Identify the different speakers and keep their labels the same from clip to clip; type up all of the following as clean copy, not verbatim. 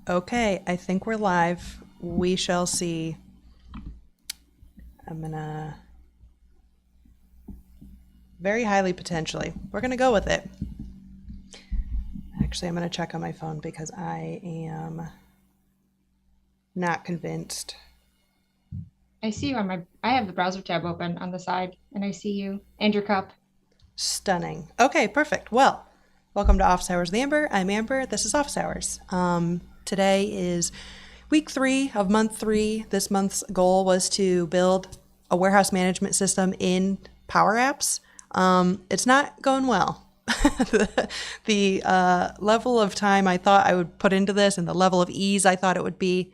Speaker 1: Okay, I think we're live. We shall see. I'm gonna very highly potentially. We're gonna go with it. Actually, I'm gonna check on my phone because I am not convinced.
Speaker 2: I see you I have the browser tab open on the side, and I see you and your cup.
Speaker 1: Stunning. Okay, perfect. Well, welcome to Office Hours with Amber. I'm Amber. This is Office Hours. Today is week 3 of month 3. This month's goal was to build a warehouse management system in PowerApps. It's not going well. the level of time I thought I would put into this and the level of ease I thought it would be,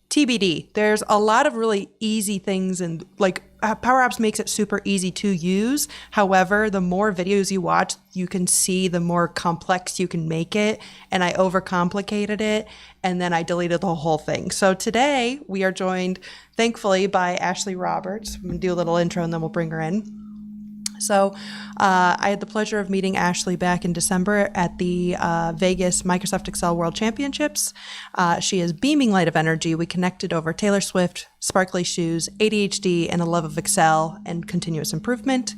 Speaker 1: TBD. There's a lot of really easy things, and like PowerApps makes it super easy to use. However, the more videos you watch, you can see the more complex you can make it. And I overcomplicated it, and then I deleted the whole thing. So today we are joined, thankfully, by Ashleigh Roberts. I'm gonna do a little intro and then we'll bring her in. So I had the pleasure of meeting Ashleigh back in December at the Vegas Microsoft Excel World Championships. She is beaming light of energy. We connected over Taylor Swift, sparkly shoes, ADHD, and a love of Excel and continuous improvement.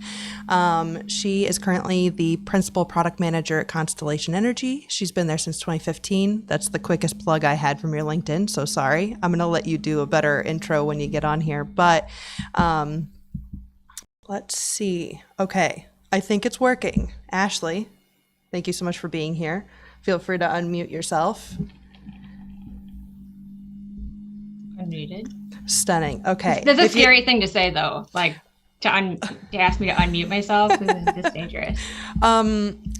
Speaker 1: She is currently the principal product manager at Constellation Energy. She's been there since 2015. That's the quickest plug I had from your LinkedIn, so sorry. I'm going to let you do a better intro when you get on here. But let's see. Okay, I think it's working. Ashleigh, thank you so much for being here. Feel free to unmute yourself.
Speaker 2: Unmuted.
Speaker 1: Stunning. Okay.
Speaker 2: That's a scary thing to say, though. Like to ask me to unmute myself. This is dangerous.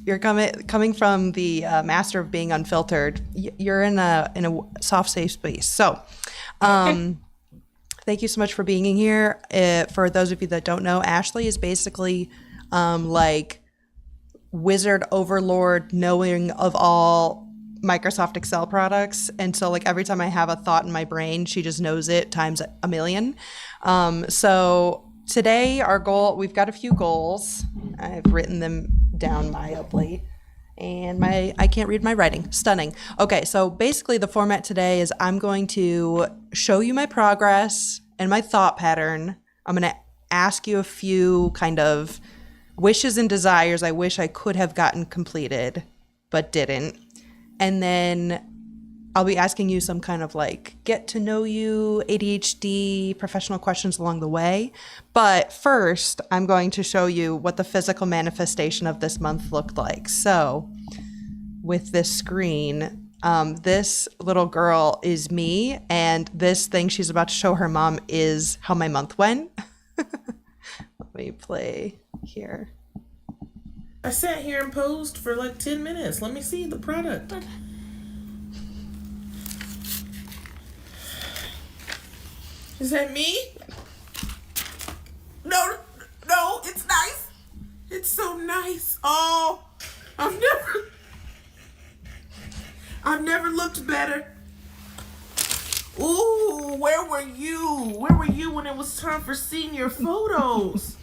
Speaker 1: You're coming from the master of being unfiltered. You're in a soft, safe space. So, thank you so much for being in here. For those of you that don't know, Ashleigh is basically like wizard overlord knowing of all Microsoft Excel products. And so like every time I have a thought in my brain, she just knows it times a million. So today our goal, we've got a few goals. I've written them down myopically. And I can't read my writing. Stunning. Okay, so basically the format today is I'm going to show you my progress and my thought pattern. I'm going to ask you a few kind of wishes and desires I wish I could have gotten completed, but didn't. And then I'll be asking you some kind of like get to know you, ADHD, professional questions along the way. But first, I'm going to show you what the physical manifestation of this month looked like. So with this screen, this little girl is me, and this thing she's about to show her mom is how my month went. Let me play here.
Speaker 3: I sat here and posed for like 10 minutes. Let me see the product. Is that me? No, it's nice. It's so nice. Oh, I've never looked better. Ooh, where were you? Where were you when it was time for senior photos?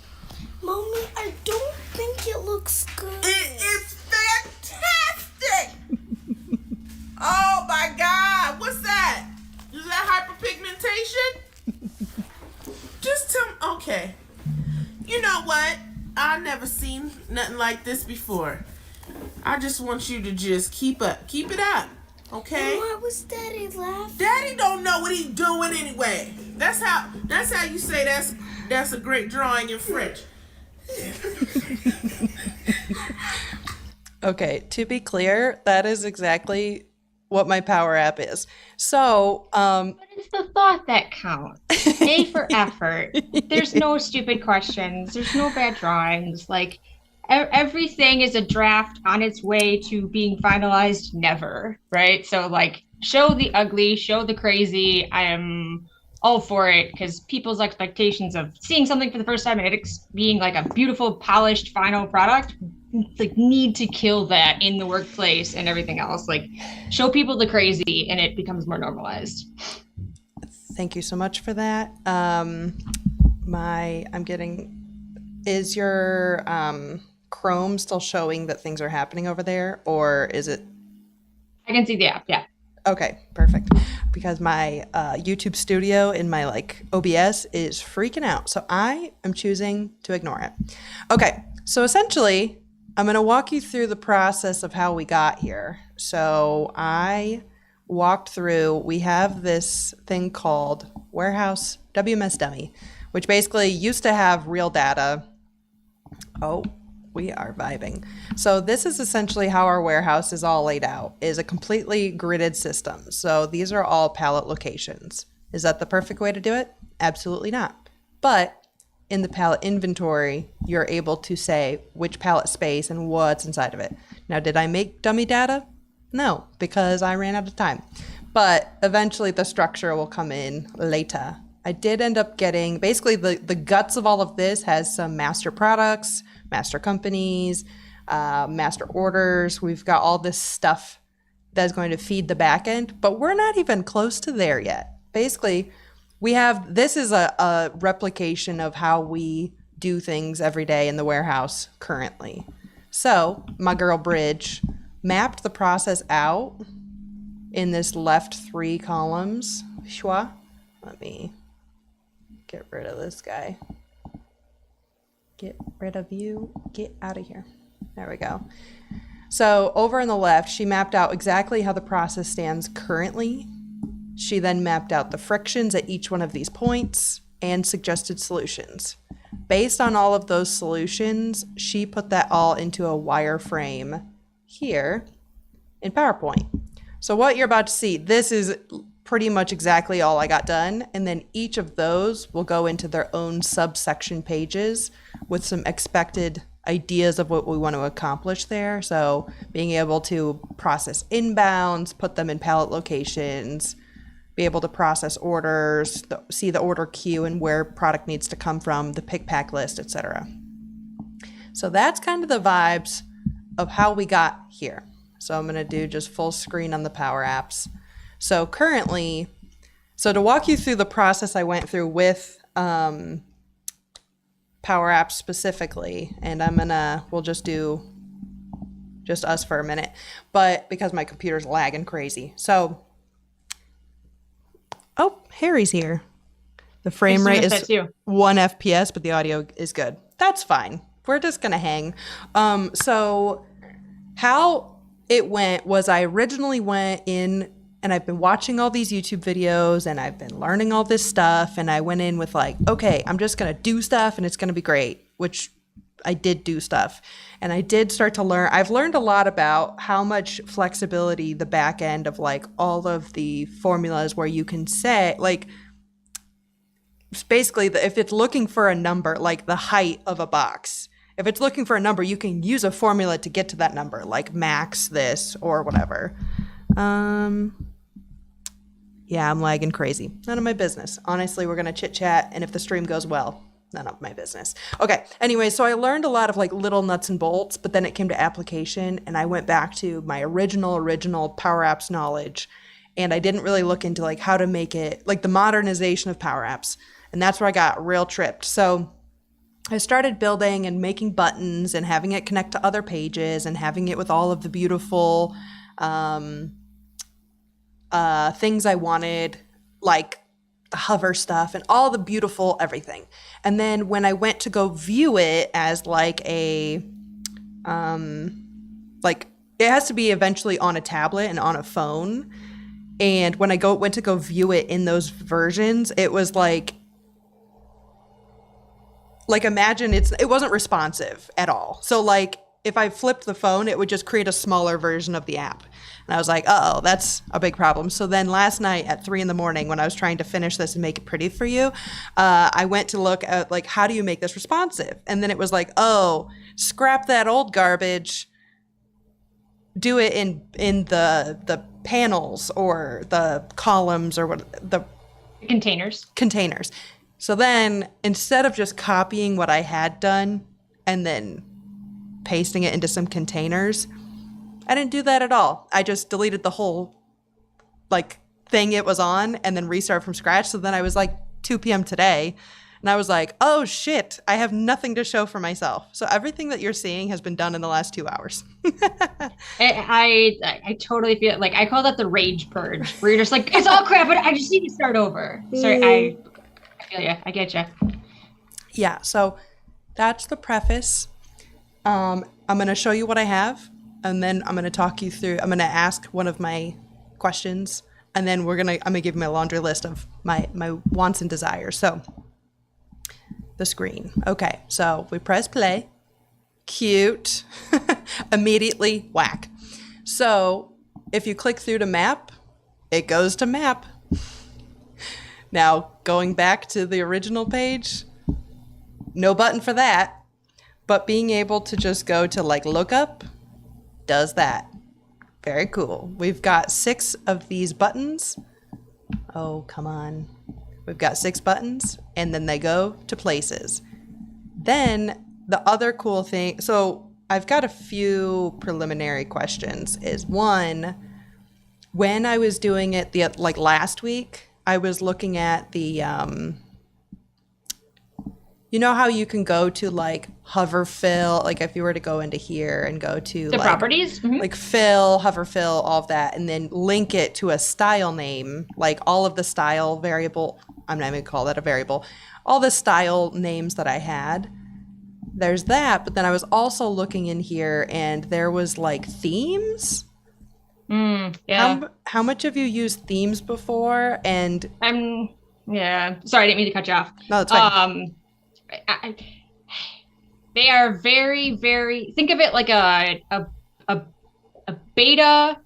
Speaker 4: Mommy, I don't think it looks good.
Speaker 3: It is fantastic! Oh my God, what's that? Is that hyperpigmentation? Just tell me, okay. You know what? I've never seen nothing like this before. I just want you to just keep it up, okay?
Speaker 4: And why was Daddy laughing?
Speaker 3: Daddy don't know what he's doing anyway. That's how you say that's a great drawing in French.
Speaker 1: Okay, to be clear, that is exactly what my Power App is. So,
Speaker 2: But it's the thought that counts. A for effort. There's no stupid questions. There's no bad drawings. Like everything is a draft on its way to being finalized. Never, right? So like, show the ugly, show the crazy. I am all for it because people's expectations of seeing something for the first time and it being like a beautiful, polished, final product, like need to kill that in the workplace and everything else. Like show people the crazy and it becomes more normalized.
Speaker 1: thank you so much for that. Is your Chrome still showing that things are happening over there, or is it
Speaker 2: I can see the app. Yeah.
Speaker 1: Okay, perfect. Because my YouTube studio in my like OBS is freaking out. So I am choosing to ignore it. Okay, so essentially, I'm going to walk you through the process of how we got here. So I walked through, we have this thing called Warehouse WMS Dummy, which basically used to have real data. Oh, we are vibing. So this is essentially how our warehouse is all laid out, is a completely gridded system. So these are all pallet locations. Is that the perfect way to do it? Absolutely not. But in the pallet inventory, you're able to say which pallet space and what's inside of it. Now, did I make dummy data? No, because I ran out of time. But eventually the structure will come in later. I did end up getting, basically the guts of all of this has some master products, master companies, master orders. We've got all this stuff that's going to feed the back end, but we're not even close to there yet. Basically, this is a replication of how we do things every day in the warehouse currently. So my girl Bridge mapped the process out in this left 3 columns. Shwa. Let me get rid of this guy. Get rid of you. Get out of here. There we go. So over on the left, she mapped out exactly how the process stands currently. She then mapped out the frictions at each one of these points and suggested solutions. Based on all of those solutions, she put that all into a wireframe here in PowerPoint. So what you're about to see, this is pretty much exactly all I got done. And then each of those will go into their own subsection pages with some expected ideas of what we want to accomplish there. So being able to process inbounds, put them in pallet locations, be able to process orders, see the order queue and where product needs to come from, the pick pack list, etc. So that's kind of the vibes of how we got here. So I'm going to do just full screen on the Power Apps. So currently, to walk you through the process I went through with Power Apps specifically, and we'll just do just us for a minute, but because my computer's lagging crazy. So, oh, Harry's here. The frame rate is 1 FPS, but the audio is good. That's fine. We're just going to hang. So how it went was I originally went in and I've been watching all these YouTube videos and I've been learning all this stuff. And I went in with like, okay, I'm just going to do stuff and it's going to be great, which I did do stuff. And I did start to learn. I've learned a lot about how much flexibility the back end of like all of the formulas where you can say like, basically if it's looking for a number, like the height of a box, if it's looking for a number, you can use a formula to get to that number, like max this or whatever. Yeah, I'm lagging crazy. None of my business. Honestly, we're going to chit chat. And if the stream goes well, none of my business. Okay. Anyway, so I learned a lot of like little nuts and bolts, but then it came to application and I went back to my original Power Apps knowledge. And I didn't really look into like how to make it like the modernization of Power Apps. And that's where I got real tripped. So I started building and making buttons and having it connect to other pages and having it with all of the beautiful things I wanted, like the hover stuff and all the beautiful everything. And then when I went to go view it as like a, like it has to be eventually on a tablet and on a phone. And when I went to go view it in those versions, it was like imagine it wasn't responsive at all. So like if I flipped the phone, it would just create a smaller version of the app. And I was like, uh-oh, that's a big problem. So then last night at 3 a.m, when I was trying to finish this and make it pretty for you, I went to look at like, how do you make this responsive? And then it was like, oh, scrap that old garbage, do it in the panels or the columns or what the containers. So then instead of just copying what I had done and then pasting it into some containers, I didn't do that at all. I just deleted the whole like thing it was on and then restarted from scratch. So then I was like 2 p.m. today. And I was like, oh shit, I have nothing to show for myself. So everything that you're seeing has been done in the last 2 hours.
Speaker 2: I totally feel like I call that the rage purge, where you're just like, it's all crap, but I just need to start over. Sorry, I feel you. I get you.
Speaker 1: Yeah, so that's the preface. I'm going to show you what I have, and then I'm going to talk you through. I'm going to ask one of my questions, and then I'm going to give you my laundry list of my wants and desires. So the screen. Okay, so we press play. Cute. Immediately whack. So if you click through to map, it goes to map. Now, going back to the original page, no button for that, but being able to just go to like lookup does that. Very cool. We've got 6 of these buttons. Oh, come on. We've got 6 buttons, and then they go to places. Then the other cool thing, so I've got a few preliminary questions. Is one, when I was doing it last week, I was looking at the you know how you can go to like hover fill, like if you were to go into here and go to
Speaker 2: the
Speaker 1: like
Speaker 2: properties,
Speaker 1: like fill, hover fill, all of that, and then link it to a style name, like all of the style variable, I'm not even gonna call that a variable, all the style names that I had. There's that, but then I was also looking in here and there was like themes.
Speaker 2: Yeah.
Speaker 1: How much have you used themes before? And
Speaker 2: yeah. Sorry, I didn't mean to cut you off.
Speaker 1: no, it's fine.
Speaker 2: They are very, very. Think of it like a beta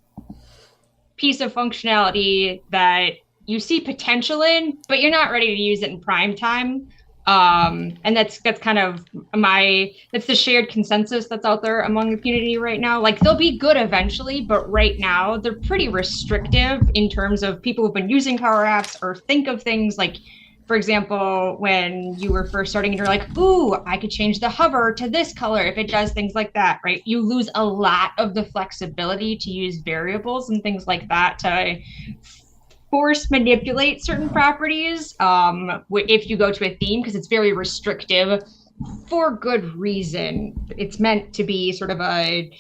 Speaker 2: piece of functionality that you see potential in, but you're not ready to use it in prime time. And that's kind of that's the shared consensus that's out there among the community right now. Like they'll be good eventually, but right now they're pretty restrictive in terms of people who've been using Power Apps or think of things like, for example, when you were first starting and you're like, ooh, I could change the hover to this color if it does things like that, right? You lose a lot of the flexibility to use variables and things like that to force manipulate certain properties if you go to a theme, because it's very restrictive for good reason. It's meant to be sort of a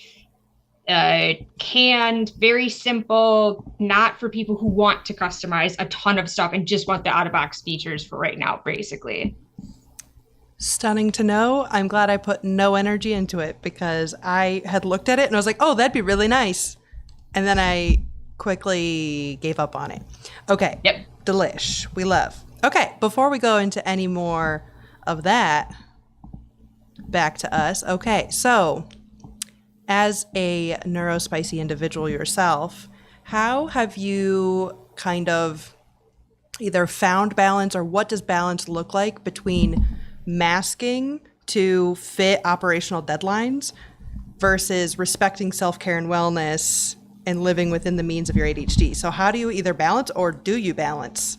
Speaker 2: canned, very simple, not for people who want to customize a ton of stuff and just want the out-of-box features for right now, basically.
Speaker 1: Stunning to know. I'm glad I put no energy into it because I had looked at it and I was like, oh, that'd be really nice. And then I quickly gave up on it. Okay.
Speaker 2: Yep.
Speaker 1: Delish. We love. Okay. Before we go into any more of that, back to us. Okay. So as a neurospicy individual yourself, how have you kind of either found balance, or what does balance look like between masking to fit operational deadlines versus respecting self-care and wellness and living within the means of your ADHD? So how do you either balance, or do you balance?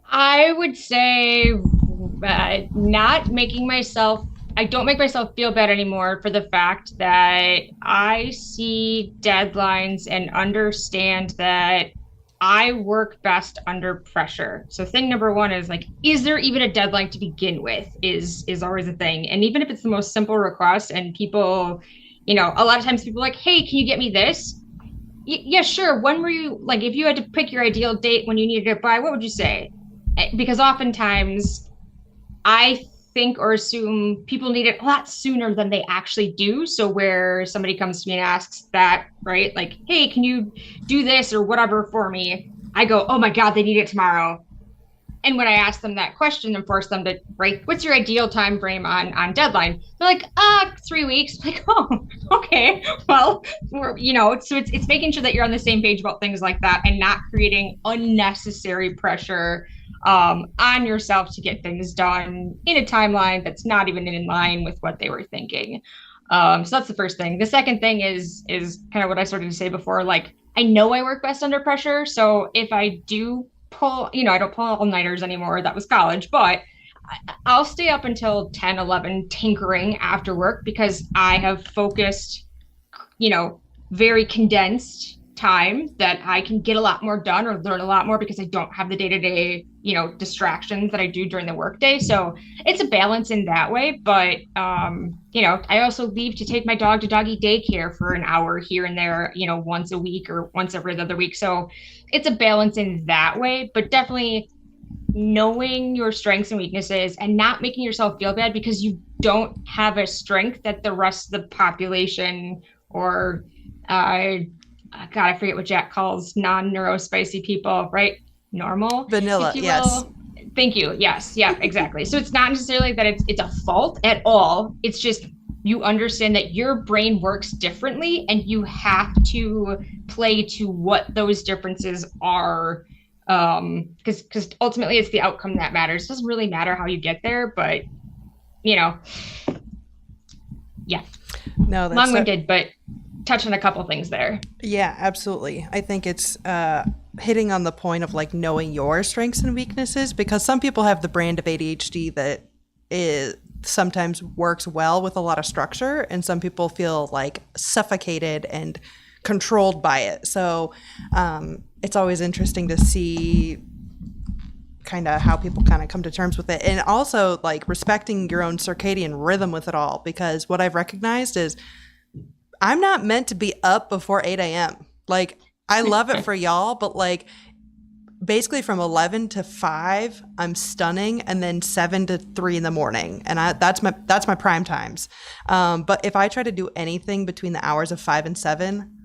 Speaker 2: I would say not making myself, I don't make myself feel bad anymore for the fact that I see deadlines and understand that I work best under pressure. So thing number one is like, is there even a deadline to begin with is always a thing. And even if it's the most simple request and people, you know, a lot of times people are like, hey, can you get me this? Yeah, sure. When were you, like, if you had to pick your ideal date when you needed it by, what would you say? Because oftentimes I think or assume people need it a lot sooner than they actually do. So where somebody comes to me and asks that, right? Like, hey, can you do this or whatever for me? I go, oh my God, they need it tomorrow. And when I ask them that question and force them to, right, what's your ideal time frame on deadline? They're like, 3 weeks. I'm like, oh, okay. Well, you know, so it's making sure that you're on the same page about things like that and not creating unnecessary pressure on yourself to get things done in a timeline that's not even in line with what they were thinking. So that's the first thing. The second thing is kind of what I started to say before. Like, I know I work best under pressure. So if I do pull, you know, I don't pull all-nighters anymore. That was college, but I'll stay up until 10, 11 tinkering after work because I have focused, you know, very condensed time that I can get a lot more done or learn a lot more because I don't have the day-to-day, distractions that I do during the workday. So it's a balance in that way. But, I also leave to take my dog to doggy daycare for an hour here and there, once a week or once every other week. So it's a balance in that way, but definitely knowing your strengths and weaknesses and not making yourself feel bad because you don't have a strength that the rest of the population or God, I forget what Jack calls non-neurospicy people, right? Normal,
Speaker 1: Vanilla,
Speaker 2: if you
Speaker 1: yes.
Speaker 2: will. Thank you. Yes, yeah, exactly. So it's not necessarily that it's a fault at all. It's just you understand that your brain works differently and you have to play to what those differences are. Because ultimately it's the outcome that matters. It doesn't really matter how you get there, but yeah.
Speaker 1: No, that's
Speaker 2: Long-winded, but touch on a couple things there.
Speaker 1: Yeah, absolutely. I think it's hitting on the point of like knowing your strengths and weaknesses, because some people have the brand of ADHD that sometimes works well with a lot of structure, and some people feel like suffocated and controlled by it. So it's always interesting to see kind of how people kind of come to terms with it, and also like respecting your own circadian rhythm with it all, because what I've recognized is I'm not meant to be up before 8 a.m. Like, I love it for y'all, but like basically from 11 to 5, I'm stunning, and then 7 to 3 in the morning. And that's my prime times. But if I try to do anything between the hours of 5 and 7,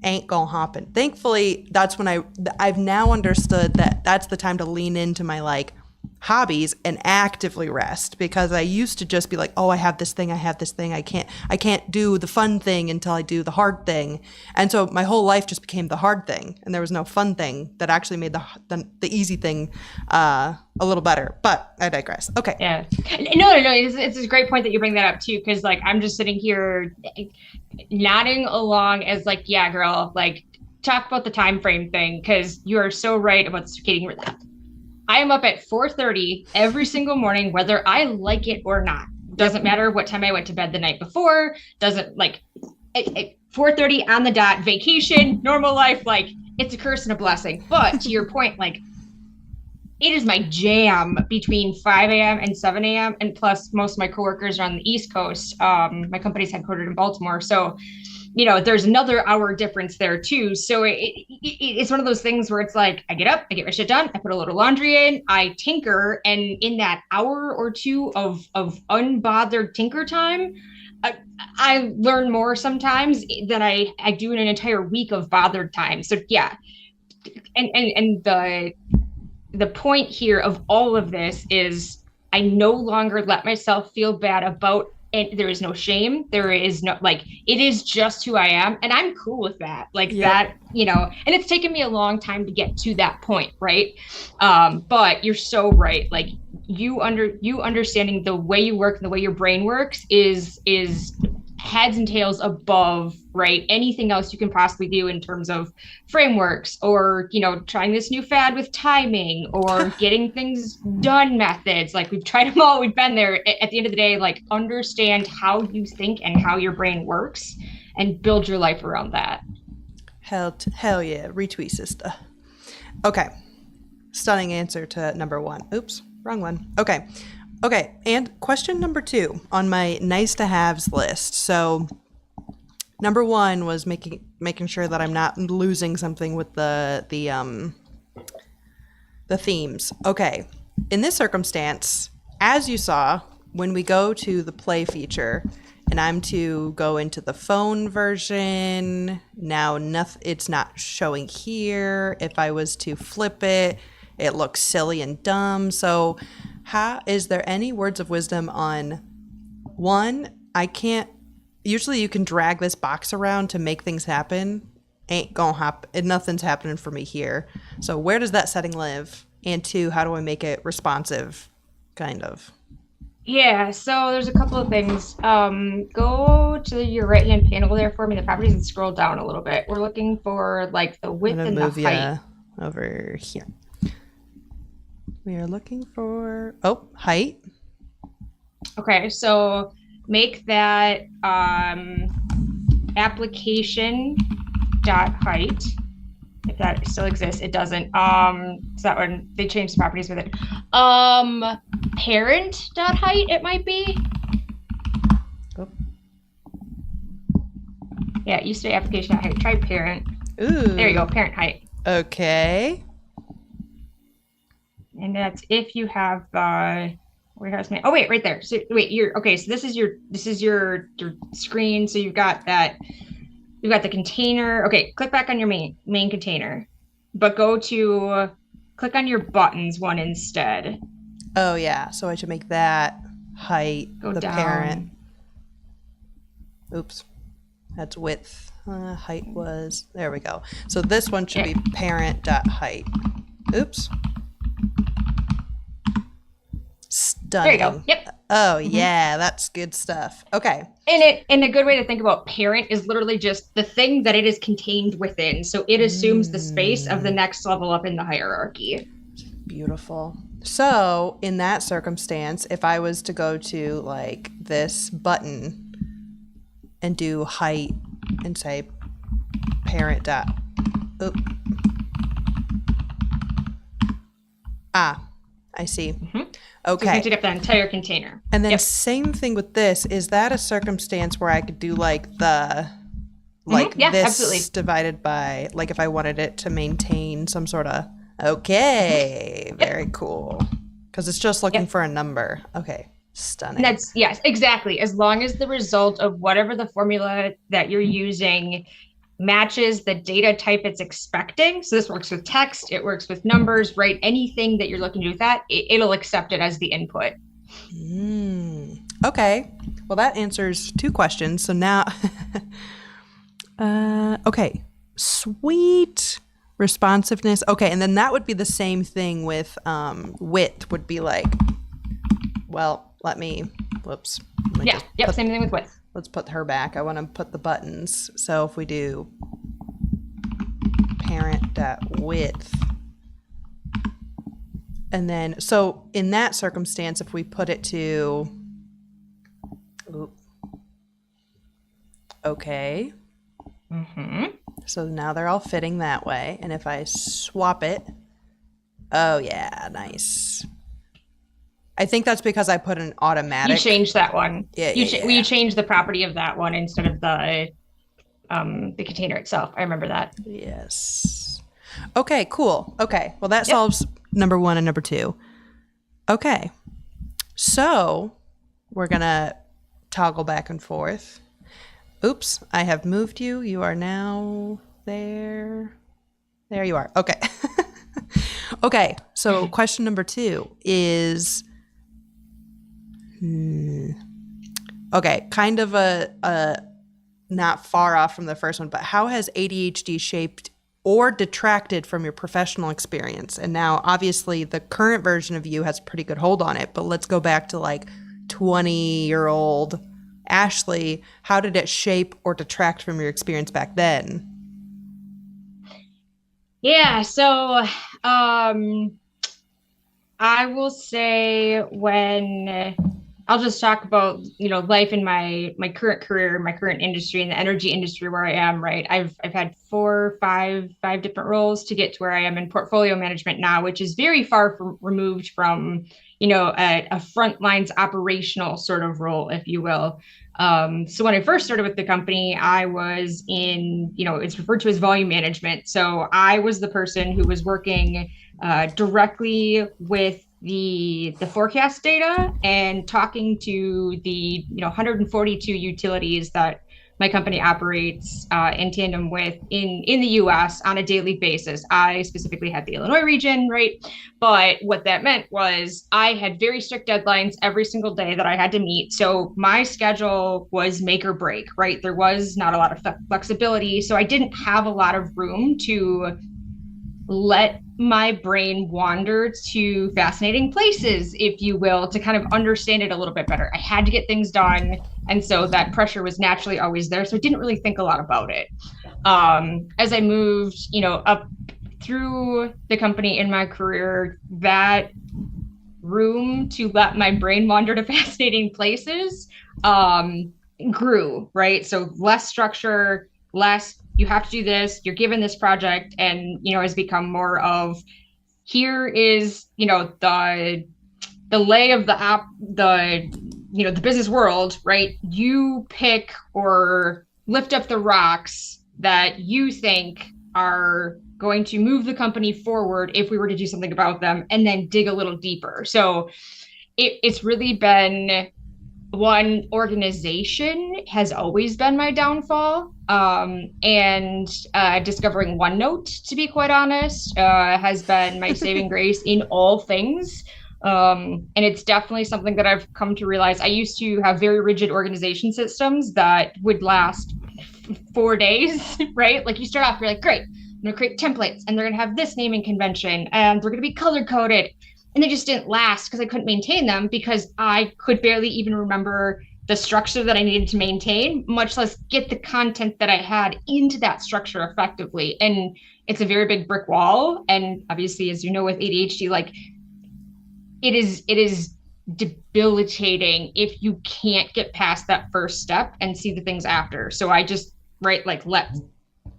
Speaker 1: ain't gonna happen. Thankfully, that's when I've now understood that that's the time to lean into my like hobbies and actively rest, because I used to just be like, oh, I have this thing, I can't do the fun thing until I do the hard thing. And so my whole life just became the hard thing, and there was no fun thing that actually made the easy thing a little better. But I digress. Okay.
Speaker 2: Yeah. No. It's a great point that you bring that up too, because like I'm just sitting here nodding along as like, yeah, girl, like talk about the time frame thing, because you are so right about circadian rhythm. I am up at 4:30 every single morning, whether I like it or not. Doesn't matter what time I went to bed the night before. Doesn't like 4:30 on the dot. Vacation, normal life, like it's a curse and a blessing. But to your point, like it is my jam between 5 a.m. and 7 a.m. And plus, most of my coworkers are on the East Coast. My company's headquartered in Baltimore, so there's another hour difference there too. So it's one of those things where it's like, I get up, I get my shit done, I put a load of laundry in, I tinker, and in that hour or two of unbothered tinker time, I learn more sometimes than I do in an entire week of bothered time. So yeah, and the point here of all of this is I no longer let myself feel bad about. And there is no shame. There is no, like, it is just who I am. And I'm cool with that. Like that, and it's taken me a long time to get to that point. Right. But you're so right. Like you understanding the way you work and the way your brain works is heads and tails above, right? Anything else you can possibly do in terms of frameworks or, trying this new fad with timing or getting things done methods. Like we've tried them all. We've been there. At the end of the day, like understand how you think and how your brain works and build your life around that.
Speaker 1: Hell yeah. Retweet, sister. Okay. Stunning answer to number 1. Oops, wrong one. Okay. And question number 2 on my nice to haves list. So number 1 was making sure that I'm not losing something with the themes. Okay. In this circumstance, as you saw, when we go to the play feature and I'm to go into the phone version, now it's not showing here. If I was to flip it, it looks silly and dumb. So is there any words of wisdom on 1? Usually you can drag this box around to make things happen. Ain't gonna happen. Nothing's happening for me here. So where does that setting live? And 2, how do I make it responsive? Kind of.
Speaker 2: Yeah, so there's a couple of things. Go to your right-hand panel there for me, the properties, and scroll down a little bit. We're looking for like the width and the height.
Speaker 1: Over here. We are looking for, height.
Speaker 2: Okay, so make that application dot height. if that still exists. It doesn't. So that one, they changed the properties with it. Parent.height, it might be.
Speaker 1: Oh.
Speaker 2: Yeah, it used to be application.height. Try parent.
Speaker 1: Ooh.
Speaker 2: There you go, parent height.
Speaker 1: Okay.
Speaker 2: And that's if you have warehouse man. Oh wait, right there. So wait, you're okay. So this is your screen. So you've got that. You've got the container. Okay, click back on your main container, but click on your buttons one instead.
Speaker 1: Oh yeah. So I should make that height
Speaker 2: Go
Speaker 1: the
Speaker 2: down.
Speaker 1: parent. Oops. That's width. Height was, there we go. So this one should be parent.height. Oops. Stunning.
Speaker 2: There you go. Yep.
Speaker 1: Oh yeah, that's good stuff. Okay.
Speaker 2: And a good way to think about parent is literally just the thing that it is contained within. So it assumes the space of the next level up in the hierarchy.
Speaker 1: Beautiful. So in that circumstance, if I was to go to like this button and do height and say parent dot, oop. I see.
Speaker 2: Mm-hmm.
Speaker 1: Okay.
Speaker 2: So you can take up that entire container.
Speaker 1: And then same thing with this. Is that a circumstance where I could do like the, like
Speaker 2: Yeah,
Speaker 1: this
Speaker 2: absolutely.
Speaker 1: divided by, like if I wanted it to maintain some sort of, okay, very cool. Because it's just looking for a number. Okay, stunning.
Speaker 2: That's, yes, exactly. As long as the result of whatever the formula that you're using matches the data type it's expecting. So this works with text, it works with numbers, right? Anything that you're looking to do with that, it'll accept it as the input.
Speaker 1: Okay. Well, that answers 2 questions. So now, okay, sweet responsiveness. Okay, and then that would be the same thing with width. Would be like, well, whoops.
Speaker 2: Same thing with width.
Speaker 1: Let's put her back. I want to put the buttons. So if we do parent.width, and then, so in that circumstance, if we put it to, okay. So now they're all fitting that way. And if I swap it, oh yeah, nice. I think that's because I put an automatic.
Speaker 2: You changed that one.
Speaker 1: You
Speaker 2: changed the property of that one instead of the container itself. I remember that.
Speaker 1: Yes. Okay, cool. Okay. Well, that solves number 1 and number 2. Okay. So we're going to toggle back and forth. Oops, I have moved you. You are now there. There you are. Okay. Okay. So question number 2 is, okay, kind of a not far off from the first one, but how has ADHD shaped or detracted from your professional experience? And now obviously the current version of you has a pretty good hold on it, but let's go back to like 20-year-old Ashleigh. How did it shape or detract from your experience back then?
Speaker 2: Yeah, so I will say when I'll just talk about, life in my current career, my current industry, in the energy industry where I am, right? I've had 5 different roles to get to where I am in portfolio management now, which is very far removed from, a front lines operational sort of role, if you will. So when I first started with the company, I was in, it's referred to as volume management. So I was the person who was working directly with the forecast data and talking to the 142 utilities that my company operates in tandem with in the US on a daily basis. I specifically had the Illinois region, right? But what that meant was I had very strict deadlines every single day that I had to meet. So my schedule was make or break, right? There was not a lot of flexibility. So I didn't have a lot of room to let my brain wander to fascinating places, if you will, to kind of understand it a little bit better. I had to get things done. And so that pressure was naturally always there. So I didn't really think a lot about it. As I moved, up through the company in my career, that room to let my brain wander to fascinating places grew, right? So less structure, less you have to do this, you're given this project, and, has become more of, here is, the lay of the business world, right? You pick or lift up the rocks that you think are going to move the company forward if we were to do something about them, and then dig a little deeper. So it's really been, one, organization has always been my downfall. And discovering OneNote, to be quite honest, has been my saving grace in all things. And it's definitely something that I've come to realize. I used to have very rigid organization systems that would last 4 days, right? Like, you start off, you're like, great, I'm going to create templates, and they're going to have this naming convention, and they're going to be color coded. And they just didn't last because I couldn't maintain them, because I could barely even remember the structure that I needed to maintain, much less get the content that I had into that structure effectively. And it's a very big brick wall. And obviously, as you know, with ADHD, like, it is debilitating if you can't get past that first step and see the things after. So I just, right, like,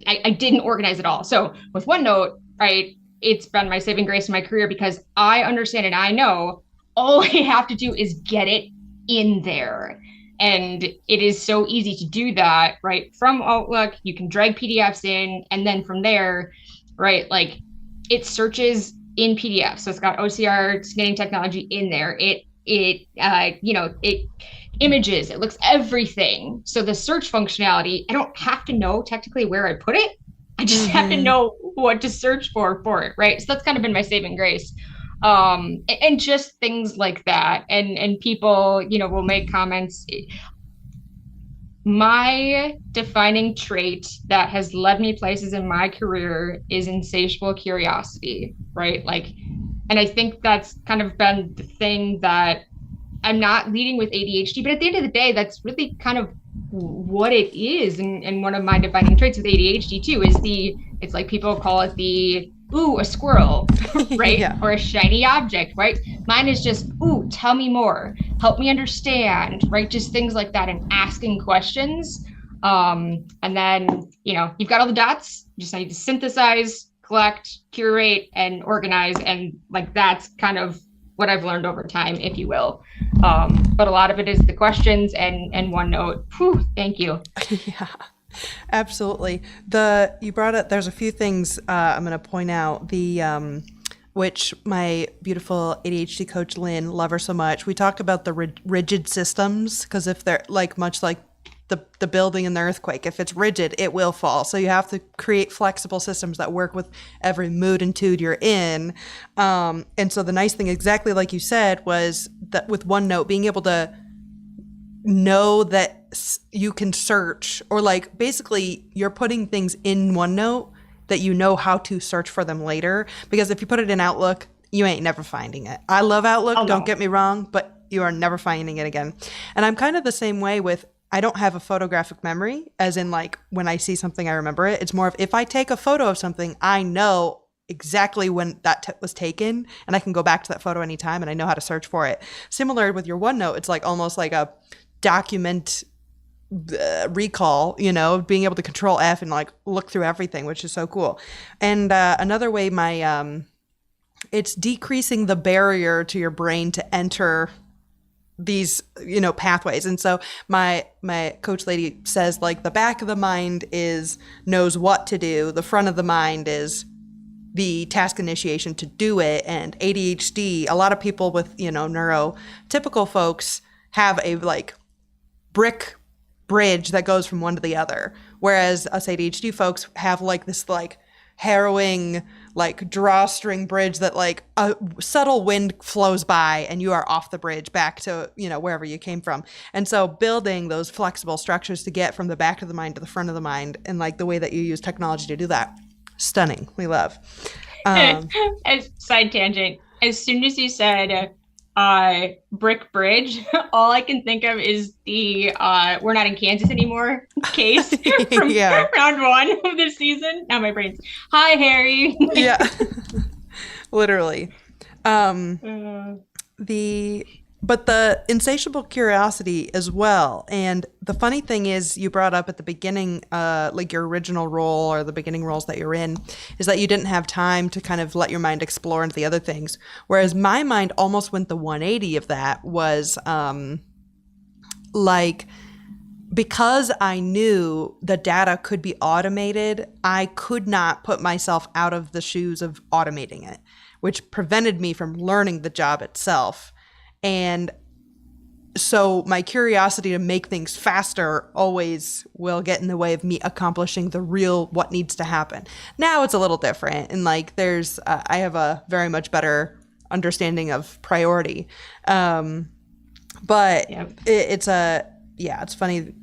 Speaker 2: I didn't organize it all. So with OneNote, right, it's been my saving grace in my career, because I understand and I know all I have to do is get it in there. And it is so easy to do that, right? From Outlook, you can drag PDFs in, and then from there, right, like, it searches in PDF. So it's got OCR scanning technology in there. It images, it looks everything. So the search functionality, I don't have to know technically where I put it. I just have to know what to search for it, right? So that's kind of been my saving grace. And just things like that. And people, will make comments. My defining trait that has led me places in my career is insatiable curiosity, right? Like, and I think that's kind of been the thing that I'm not leading with ADHD, but at the end of the day, that's really kind of what it is. And one of my defining traits with ADHD too is it's like, people call it a squirrel, right? Yeah. Or a shiny object, right? Mine is just, tell me more, help me understand, right? Just things like that, and asking questions. And then, you've got all the dots, you just need to synthesize, collect, curate, and organize. And like, that's kind of what I've learned over time, if you will. But a lot of it is the questions and OneNote. Whew, thank you.
Speaker 1: Yeah. Absolutely. You brought up, there's a few things I'm going to point out. Which my beautiful ADHD coach, Lynn, love her so much. We talked about the rigid systems, because if they're much like the building and the earthquake, if it's rigid, it will fall. So you have to create flexible systems that work with every mood and tude you're in. And so the nice thing, exactly like you said, was that with OneNote, being able to know that you can search, or basically you're putting things in OneNote that you know how to search for them later. Because if you put it in Outlook, you ain't never finding it. I love Outlook, don't get me wrong, but you are never finding it again. And I'm kind of the same way with, I don't have a photographic memory, as in when I see something, I remember it. It's more of, if I take a photo of something, I know exactly when that was taken, and I can go back to that photo anytime, and I know how to search for it. Similar with your OneNote, it's almost like a document recall, being able to control F and look through everything, which is so cool. And another way it's decreasing the barrier to your brain to enter these, pathways. And so my coach lady says, the back of the mind knows what to do. The front of the mind is the task initiation to do it. And ADHD, a lot of people with, neurotypical folks have a brick bridge that goes from one to the other, whereas us ADHD folks have this harrowing drawstring bridge that a subtle wind flows by and you are off the bridge back to wherever you came from. And so building those flexible structures to get from the back of the mind to the front of the mind, and the way that you use technology to do that, stunning. We love.
Speaker 2: As side tangent, as soon as you said brick bridge, all I can think of is the we're not in Kansas anymore case from round 1 of this season. Now my brain's, hi Harry.
Speaker 1: Yeah. Literally. but the insatiable curiosity as well. And the funny thing is, you brought up at the beginning, like your original role or the beginning roles that you're in, is that you didn't have time to kind of let your mind explore into the other things. Whereas my mind almost went the 180 of that was like, because I knew the data could be automated, I could not put myself out of the shoes of automating it, which prevented me from learning the job itself. And so my curiosity to make things faster always will get in the way of me accomplishing the real what needs to happen. Now it's a little different. And like there's, I have a very much better understanding of priority. But
Speaker 2: Yep.
Speaker 1: It's funny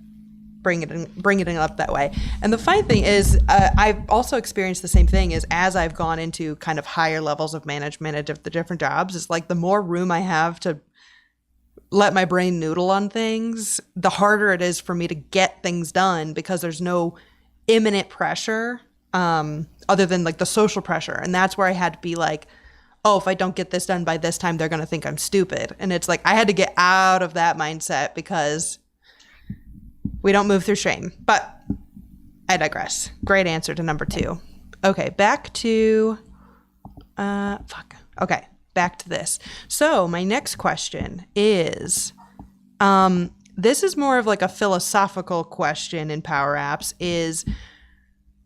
Speaker 1: bringing it up that way. And the funny thing is, I've also experienced the same thing is as I've gone into kind of higher levels of management at the different jobs, it's like the more room I have to let my brain noodle on things, the harder it is for me to get things done because there's no imminent pressure other than like the social pressure. And that's where I had to be like, oh, if I don't get this done by this time, they're going to think I'm stupid. And it's like I had to get out of that mindset because we don't move through shame. But I digress. Great answer to number 2. Okay, back to back to this. So my next question is, this is more of like a philosophical question in Power Apps is,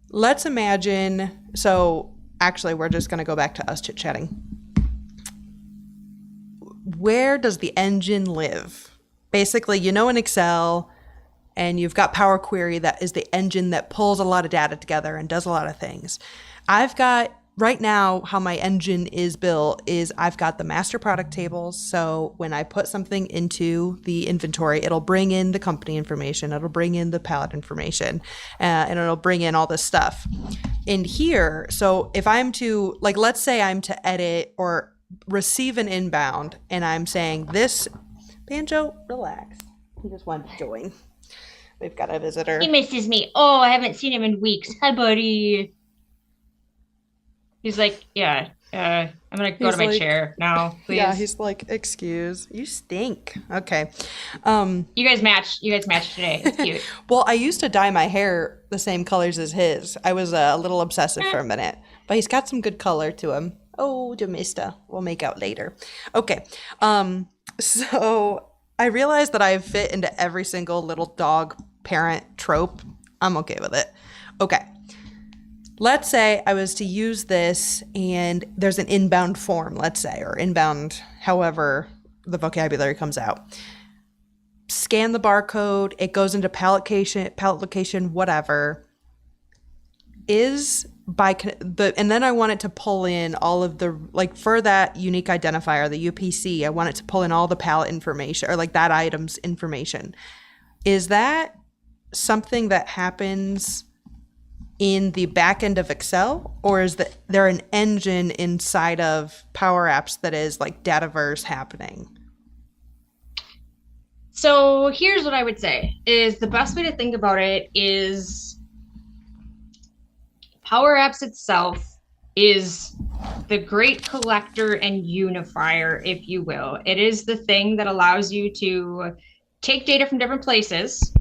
Speaker 1: let's imagine, so actually we're just going to go back to us chit-chatting. Where does the engine live? Basically, in Excel, and you've got Power Query that is the engine that pulls a lot of data together and does a lot of things. I've got, right now, how my engine is built is I've got the master product tables. So when I put something into the inventory, it'll bring in the company information, it'll bring in the pallet information, and it'll bring in all this stuff. In here, so if I'm to, like, let's say I'm to edit or receive an inbound, and I'm saying this, Banjo, relax. He just wanted to join. We've got a visitor.
Speaker 2: He misses me. Oh, I haven't seen him in weeks. Hi, buddy. He's like, yeah, I'm going to go to my chair now, please.
Speaker 1: Yeah, he's like, excuse, you stink. Okay.
Speaker 2: You guys match today. It's cute.
Speaker 1: Well, I used to dye my hair the same colors as his. I was a little obsessive for a minute, but he's got some good color to him. Oh, Jamista. We'll make out later. Okay. So I realized that I fit into every single little dog parent trope. I'm okay with it. Okay. Let's say I was to use this and there's an inbound form, let's say, or inbound, however the vocabulary comes out. Scan the barcode, it goes into pallet location, whatever. And then I want it to pull in all of the, like for that unique identifier, the UPC, I want it to pull in all the pallet information or like that item's information. Is that something that happens in the back end of Excel, or is there an engine inside of Power Apps that is like Dataverse happening?
Speaker 2: So here's what I would say is the best way to think about it is Power Apps itself is the great collector and unifier, if you will. It is the thing that allows you to take data from different places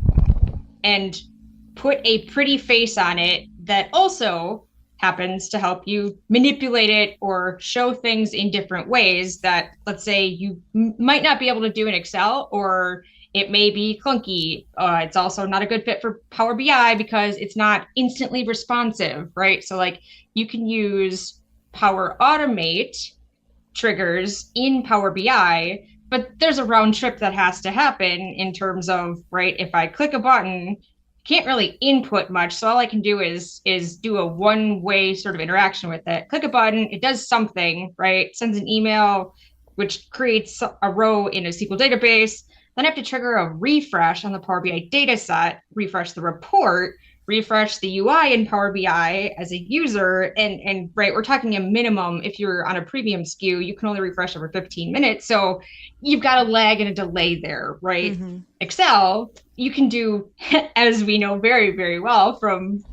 Speaker 2: and put a pretty face on it that also happens to help you manipulate it or show things in different ways that, let's say, you might not be able to do in Excel, or it may be clunky. It's also not a good fit for Power BI because it's not instantly responsive, right? So like you can use Power Automate triggers in Power BI, but there's a round trip that has to happen in terms of, right, if I click a button, can't really input much. So all I can do is do a one-way sort of interaction with it. Click a button, it does something, right? Sends an email, which creates a row in a SQL database. Then I have to trigger a refresh on the Power BI data set, refresh the report, refresh the UI in Power BI as a user. And right, we're talking a minimum. If you're on a premium SKU, you can only refresh over 15 minutes. So you've got a lag and a delay there, right? Mm-hmm. Excel, you can do, as we know very, very well from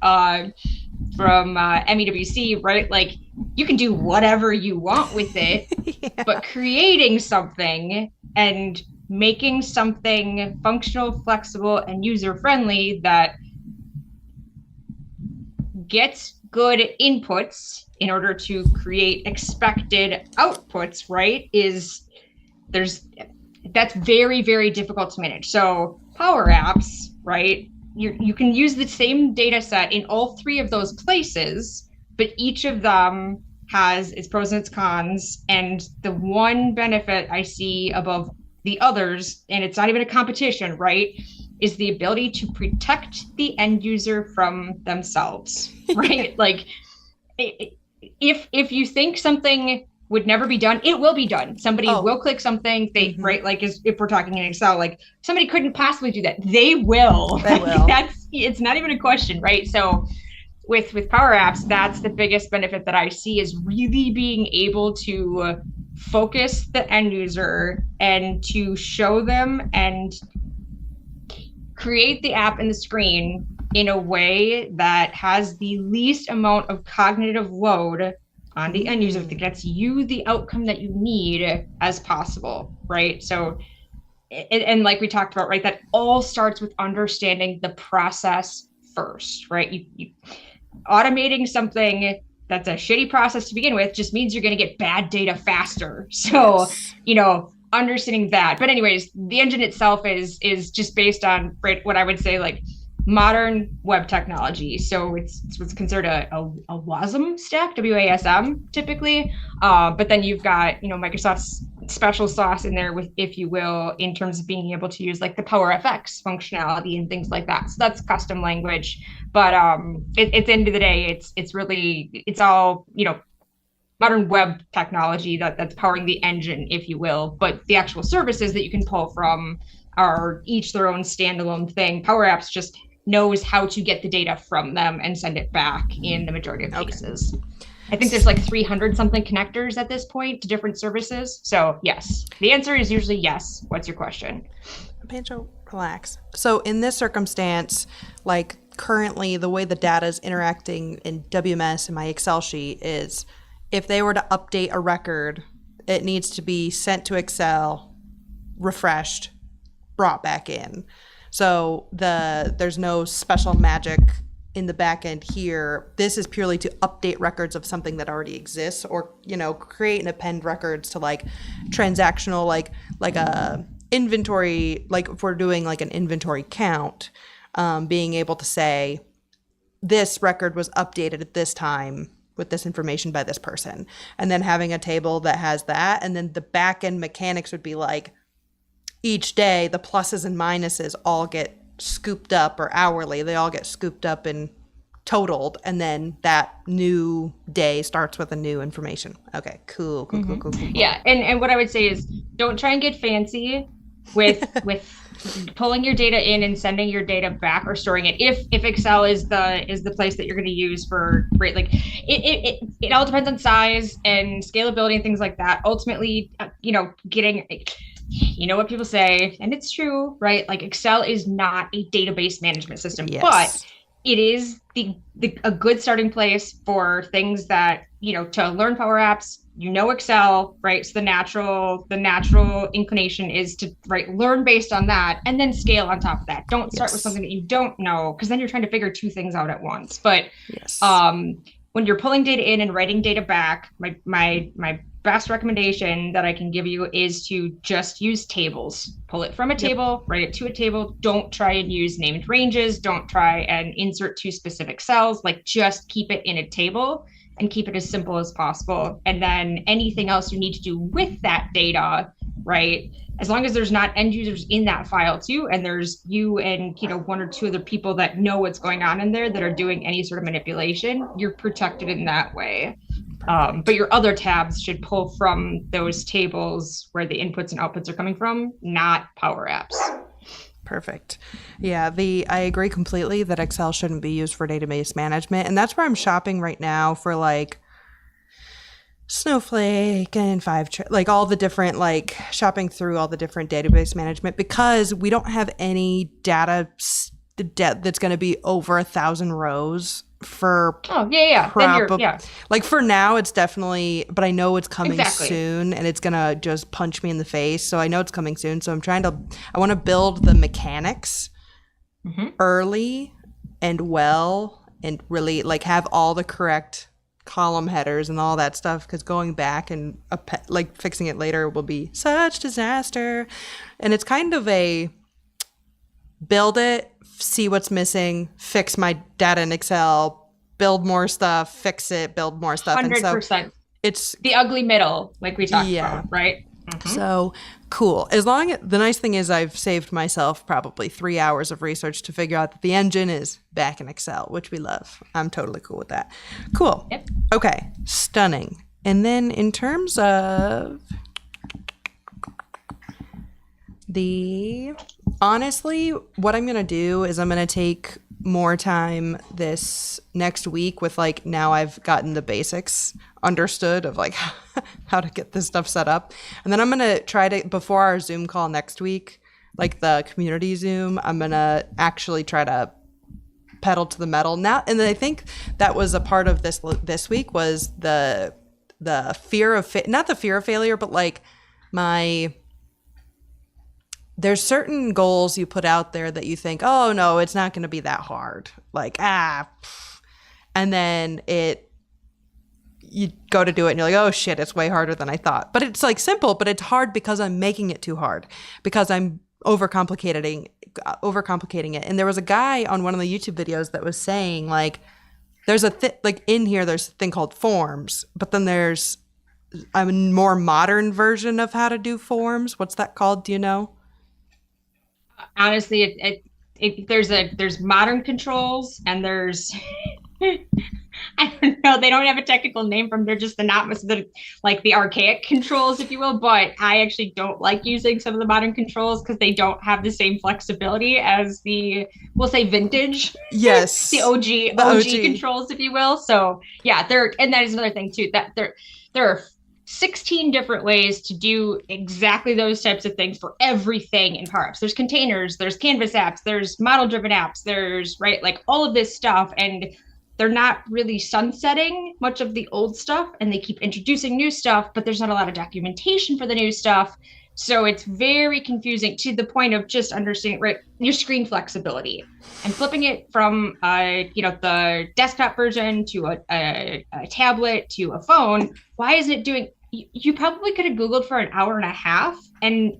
Speaker 2: MEWC, right? Like you can do whatever you want with it, yeah. But creating something and making something functional, flexible, and user-friendly that gets good inputs in order to create expected outputs, right, that's very, very difficult to manage. So PowerApps, right, you can use the same data set in all three of those places, but each of them has its pros and its cons. And the one benefit I see above the others, and it's not even a competition, right, is the ability to protect the end user from themselves, right? Like, if you think something would never be done, it will be done. Somebody will click something, right? Like, if we're talking in Excel, like somebody couldn't possibly do that. They will. It's not even a question, right? So with PowerApps, that's the biggest benefit that I see, is really being able to focus the end user and to show them and create the app and the screen in a way that has the least amount of cognitive load on the end user, that gets you the outcome that you need as possible, right? So, and like we talked about, right, that all starts with understanding the process first, right? You automating something that's a shitty process to begin with just means you're going to get bad data faster. So, understanding that. But anyways, the engine itself is just based on, right, what I would say, like, modern web technology. So it's what's considered a WASM stack, WASM typically. But then you've got, Microsoft's special sauce in there, with, if you will, in terms of being able to use like the PowerFX functionality and things like that. So that's custom language. But at the end of the day, it's all, modern web technology that's powering the engine, if you will. But the actual services that you can pull from are each their own standalone thing. PowerApps just knows how to get the data from them and send it back in the majority of cases. I think there's like 300 something connectors at this point to different services. So yes, the answer is usually yes. What's your question?
Speaker 1: Pancho, relax. So in this circumstance, like currently the way the data is interacting in WMS in my Excel sheet is, if they were to update a record, it needs to be sent to Excel, refreshed, brought back in. So there's no special magic in the back end here. This is purely to update records of something that already exists, or create and append records to like transactional, like a inventory, like if we're doing like an inventory count, being able to say this record was updated at this time with this information by this person, and then having a table that has that. And then the back end mechanics would be like, each day the pluses and minuses all get scooped up, or hourly they all get scooped up and totaled, and then that new day starts with a new information. Okay, cool.
Speaker 2: Yeah, and what I would say is, don't try and get fancy with pulling your data in and sending your data back, or storing it. If Excel is the place that you're going to use for, right, like it all depends on size and scalability and things like that. Ultimately, getting, what people say, and it's true, right? Like, Excel is not a database management system, but it is a good starting place for things that, to learn PowerApps, Excel, right? So the natural inclination is to, right, learn based on that and then scale on top of that. Don't start with something that you don't know, because then you're trying to figure two things out at once. But when you're pulling data in and writing data back, my best recommendation that I can give you is to just use tables. Pull it from a table, write it to a table. Don't try and use named ranges. Don't try and insert to specific cells. Like, just keep it in a table and keep it as simple as possible. And then anything else you need to do with that data, right, as long as there's not end users in that file too, and there's you and one or two other people that know what's going on in there that are doing any sort of manipulation, you're protected in that way. But your other tabs should pull from those tables where the inputs and outputs are coming from, not PowerApps.
Speaker 1: Perfect. Yeah, I agree completely that Excel shouldn't be used for database management, and that's where I'm shopping right now for like Snowflake and like all the different, like shopping through all the different database management, because we don't have any data that's going to be over 1,000 rows for
Speaker 2: Oh, yeah. Then you're, yeah.
Speaker 1: like for now it's definitely, but I know it's coming
Speaker 2: Exactly.
Speaker 1: soon and it's gonna just punch me in the face. So I know it's coming soon. So I want to build the mechanics early and well, and really like have all the correct column headers and all that stuff, because going back and like fixing it later will be such disaster. And it's kind of a build it, see what's missing, fix my data in Excel, build more stuff, fix it, build more stuff.
Speaker 2: 100%.
Speaker 1: And so it's
Speaker 2: the ugly middle, like we talked about, right?
Speaker 1: So cool. The nice thing is I've saved myself probably 3 hours of research to figure out that the engine is back in Excel, which we love. I'm totally cool with that. Cool.
Speaker 2: Yep.
Speaker 1: Okay. Stunning. And then in terms of honestly, what I'm going to do is I'm going to take more time this next week with like, now I've gotten the basics understood of like how to get this stuff set up. And then I'm going to try to, before our Zoom call next week, like the community Zoom, I'm going to actually try to pedal to the metal now. And I think that was a part of this week was the fear of, not the fear of failure, but like there's certain goals you put out there that you think, oh no, it's not going to be that hard. Like, and then you go to do it and you're like, oh shit, it's way harder than I thought. But it's like simple, but it's hard because I'm making it too hard, because I'm overcomplicating it. And there was a guy on one of the YouTube videos that was saying like, there's like in here, there's a thing called forms, but then there's a more modern version of how to do forms. What's that called? Do you know?
Speaker 2: Honestly, there's modern controls and there's I don't know, they don't have a technical name for them. They're just the archaic controls, if you will. But I actually don't like using some of the modern controls because they don't have the same flexibility as we'll say vintage.
Speaker 1: Yes.
Speaker 2: the OG controls, if you will. So yeah, and that is another thing too, that there are 16 different ways to do exactly those types of things for everything in PowerApps. There's containers, there's Canvas apps, there's model-driven apps, there's, right, like all of this stuff. And they're not really sunsetting much of the old stuff, and they keep introducing new stuff, but there's not a lot of documentation for the new stuff. So it's very confusing to the point of just understanding, right, your screen flexibility and flipping it from, the desktop version to a tablet to a phone. Why isn't it doing? You probably could have Googled for an hour and a half and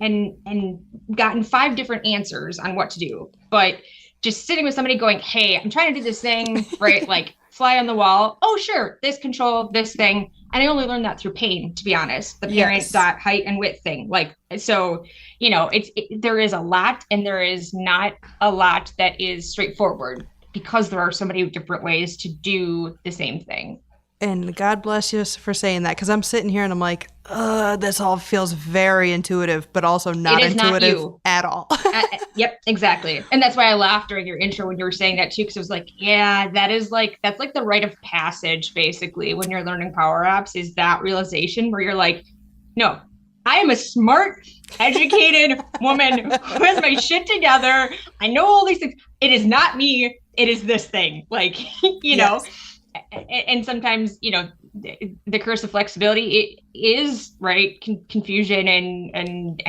Speaker 2: gotten 5 different answers on what to do. But just sitting with somebody going, hey, I'm trying to do this thing, right? Like fly on the wall. Oh, sure. This control, this thing. And I only learned that through pain, to be honest, the parent dot height and width thing. Like, so, there is a lot, and there is not a lot that is straightforward because there are so many different ways to do the same thing.
Speaker 1: And God bless you for saying that, because I'm sitting here and I'm like, this all feels very intuitive, but also not intuitive at all.
Speaker 2: Yep, exactly. And that's why I laughed during your intro when you were saying that too, because it was like, yeah, that's like the rite of passage, basically, when you're learning Power Apps, is that realization where you're like, no, I am a smart, educated woman who has my shit together. I know all these things. It is not me. It is this thing. Like, you know. And sometimes, the curse of flexibility, it is, right, confusion and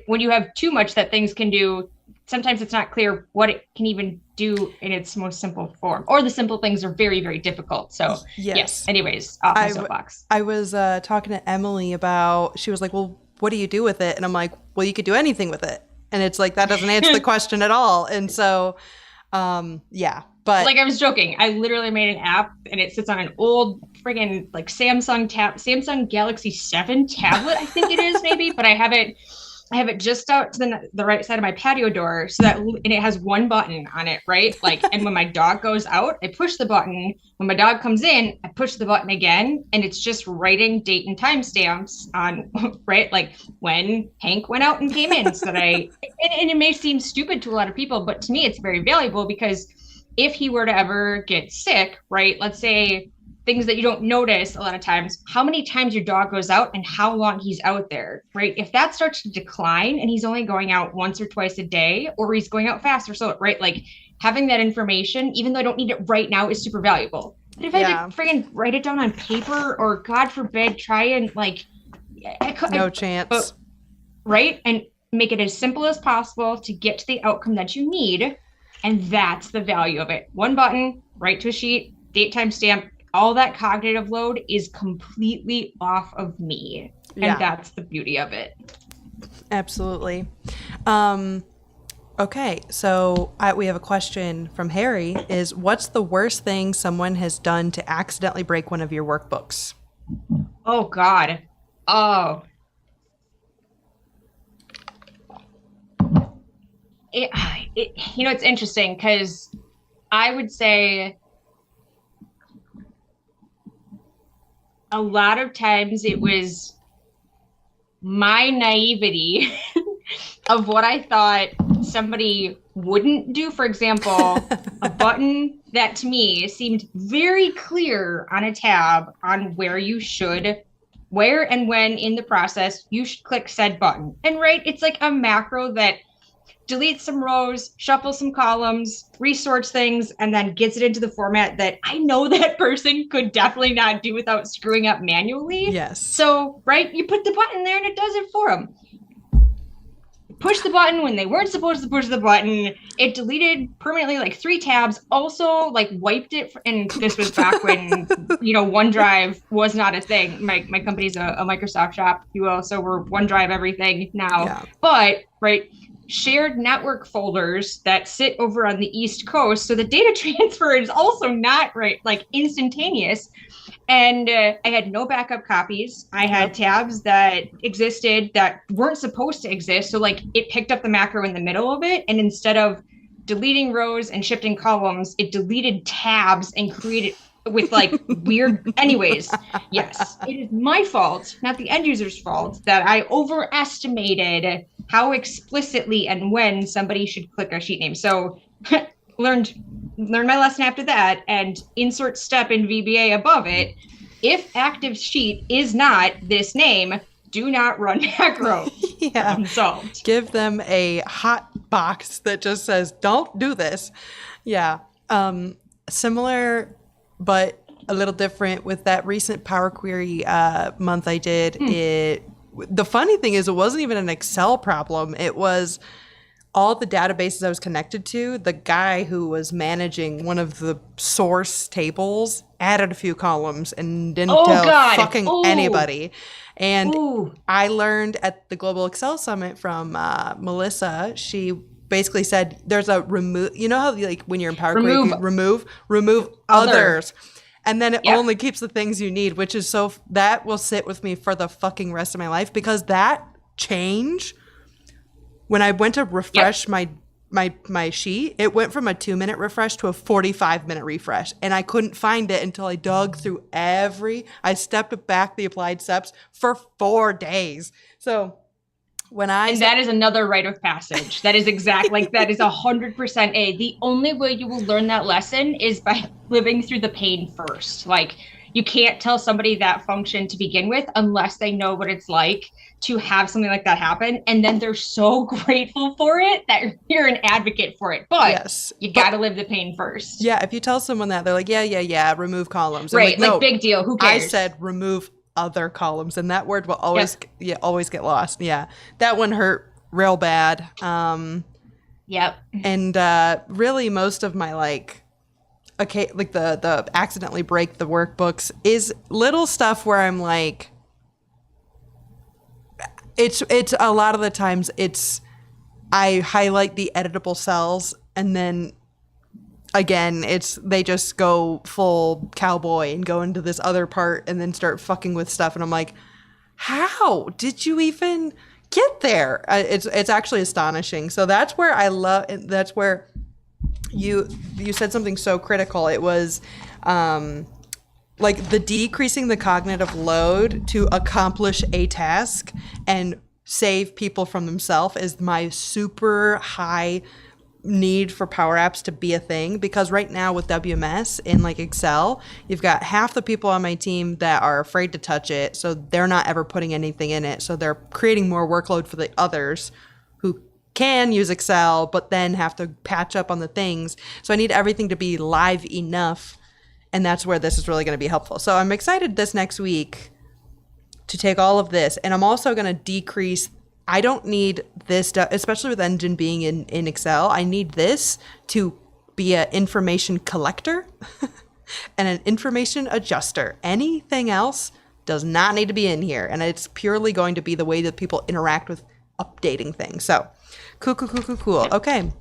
Speaker 2: when you have too much that things can do, sometimes it's not clear what it can even do in its most simple form, or the simple things are very, very difficult. So yes. Anyways, off my soapbox.
Speaker 1: I was talking to Emily about, she was like, well, what do you do with it? And I'm like, well, you could do anything with it. And it's like, that doesn't answer the question at all. And so, but
Speaker 2: like I was joking, I literally made an app and it sits on an old friggin' like Samsung Galaxy 7 tablet, I think it is maybe, but I have it just out to the right side of my patio door, so that, and it has one button on it, right? Like, and when my dog goes out, I push the button. When my dog comes in, I push the button again, and it's just writing date and time stamps on, right? Like when Hank went out and came in, so that and it may seem stupid to a lot of people, but to me, it's very valuable, because if he were to ever get sick, right? Let's say things that you don't notice a lot of times, how many times your dog goes out and how long he's out there, right? If that starts to decline and he's only going out once or twice a day, or he's going out faster, so right, like having that information, even though I don't need it right now, is super valuable. But if I had to friggin' write it down on paper, or God forbid, try and like,
Speaker 1: no chance.
Speaker 2: Right? And make it as simple as possible to get to the outcome that you need. And that's the value of it. One button, write to a sheet, date, time stamp, all that cognitive load is completely off of me. And that's the beauty of it.
Speaker 1: Absolutely. Okay, so we have a question from Harry is, what's the worst thing someone has done to accidentally break one of your workbooks?
Speaker 2: Oh, God. Oh. It's interesting because I would say a lot of times it was my naivety of what I thought somebody wouldn't do. For example, a button that to me seemed very clear on a tab on where and when in the process you should click said button. And right, it's like a macro that deletes some rows, shuffles some columns, resorts things, and then gets it into the format that I know that person could definitely not do without screwing up manually.
Speaker 1: Yes.
Speaker 2: So, right, you put the button there and it does it for them. Push the button when they weren't supposed to push the button. It deleted permanently like 3 tabs. Also, like wiped it. And this was back when, OneDrive was not a thing. My company's a Microsoft shop, if you will. So we're OneDrive everything now. Yeah. But, right, shared network folders that sit over on the East Coast. So the data transfer is also not right, like instantaneous. And I had no backup copies. I had tabs that existed that weren't supposed to exist. So like it picked up the macro in the middle of it. And instead of deleting rows and shifting columns, it deleted tabs and created with like weird. Anyways, yes, it is my fault, not the end user's fault, that I overestimated how explicitly and when somebody should click a sheet name. So learned my lesson after that, and insert step in VBA above it. If active sheet is not this name, do not run macro. Unsolved.
Speaker 1: Give them a hot box that just says, don't do this. Yeah. Similar, but a little different with that recent Power Query month I did. The funny thing is, it wasn't even an Excel problem. It was all the databases I was connected to. The guy who was managing one of the source tables added a few columns and didn't tell anybody. And I learned at the Global Excel Summit from Melissa. She basically said there's a remove. You know how like when you're in Power Query, remove others. And then it only keeps the things you need, which is that will sit with me for the fucking rest of my life, because that change, when I went to refresh my sheet, it went from a 2-minute refresh to a 45-minute refresh. And I couldn't find it until I dug through I stepped back the applied steps for 4 days. So that is another rite of passage. That is that is 100% the only way you will learn that lesson is by living through the pain first. Like, you can't tell somebody that function to begin with unless they know what it's like to have something like that happen. And then they're so grateful for it that you're an advocate for it. But you got to live the pain first. Yeah. If you tell someone that, they're like, yeah, remove columns. I'm right. Like, no, big deal. Who cares? I said remove other columns, and that word will always get lost. Yeah. That one hurt real bad. And really most of my the accidentally break the workbooks is little stuff where I'm like, it's a lot of the times I highlight the editable cells, and then again, they just go full cowboy and go into this other part and then start fucking with stuff. And I'm like, how did you even get there? It's actually astonishing. So that's where you said something so critical. It was like the decreasing the cognitive load to accomplish a task and save people from themselves is my super high need for Power Apps to be a thing, because right now with WMS and like Excel, you've got half the people on my team that are afraid to touch it, so they're not ever putting anything in it, so they're creating more workload for the others who can use Excel but then have to patch up on the things. So I need everything to be live enough, and that's where this is really going to be helpful. So I'm excited this next week to take all of this, and I'm also going to decrease. I don't need this stuff, especially with Engine being in Excel. I need this to be an information collector and an information adjuster. Anything else does not need to be in here, and it's purely going to be the way that people interact with updating things. So cool. Okay.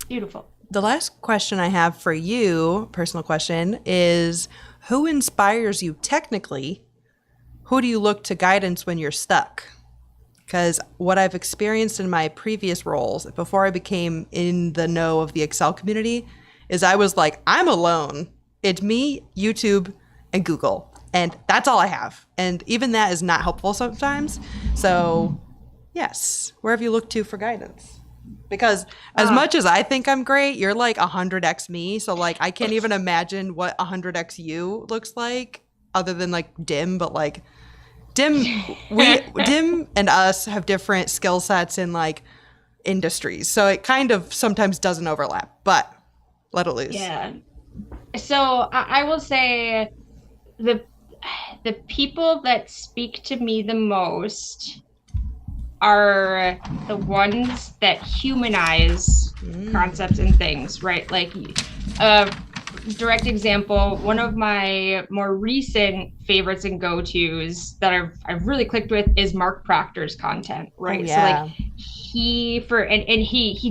Speaker 2: Beautiful.
Speaker 1: The last question I have for you, personal question, is who inspires you technically? Who do you look to guidance when you're stuck? Because what I've experienced in my previous roles, before I became in the know of the Excel community, is I was like, I'm alone. It's me, YouTube, and Google. And that's all I have. And even that is not helpful sometimes. So yes, wherever you look to for guidance. Because as much as I think I'm great, you're like 100x me. So like I can't even imagine what 100x you looks like other than like Dim, but like Dim and us have different skill sets in like industries. So it kind of sometimes doesn't overlap, but let it loose.
Speaker 2: Yeah. So I will say the people that speak to me the most are the ones that humanize concepts and things, right? Like direct example, one of my more recent favorites and go-tos that I've really clicked with is Mark Proctor's content, right?
Speaker 1: Oh, yeah.
Speaker 2: So like he